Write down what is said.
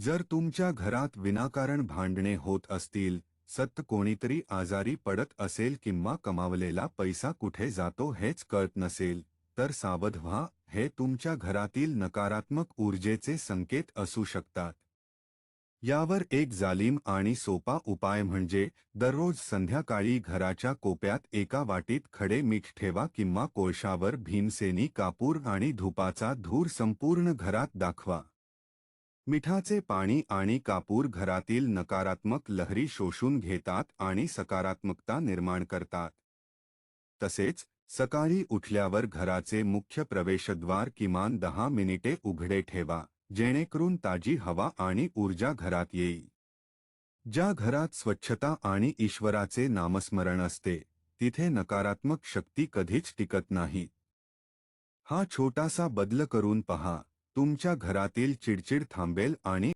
जर तुमच्या घरात विनाकारण भांडणे होत असतील, सतत कोणीतरी आजारी पडत असेल किंवा कमावलेला पैसा कुठे जातो हेच कळत नसेल, तर सावध व्हा, हे तुमच्या घरातील नकारात्मक ऊर्जेचे संकेत असू शकतात. यावर एक जालीम आणि सोपा उपाय म्हणजे दररोज संध्याकाळी घराच्या कोपऱ्यात एका वाटीत खडे मीठ ठेवा किंवा कोळशावर भीमसेनी कापूर आणि धुपाचा धूर संपूर्ण घरात दाखवा. मिठाचे पाणी आणि कापूर घरातील नकारात्मक लहरी शोषून घेतात आणि सकारात्मकता निर्माण करतात. तसेच सकाळी उठल्यावर घराचे मुख्य प्रवेशद्वार किमान 10 मिनिटे उघडे ठेवा, जेणेकरून ताजी हवा आणि ऊर्जा घरात येईल. ज्या घरात स्वच्छता आणि ईश्वराचे नामस्मरण असते, तिथे नकारात्मक शक्ती कधीच टिकत नाही. हा छोटासा बदल करून पहा, तुमच्या घरातील चिडचिड थांबेल आणि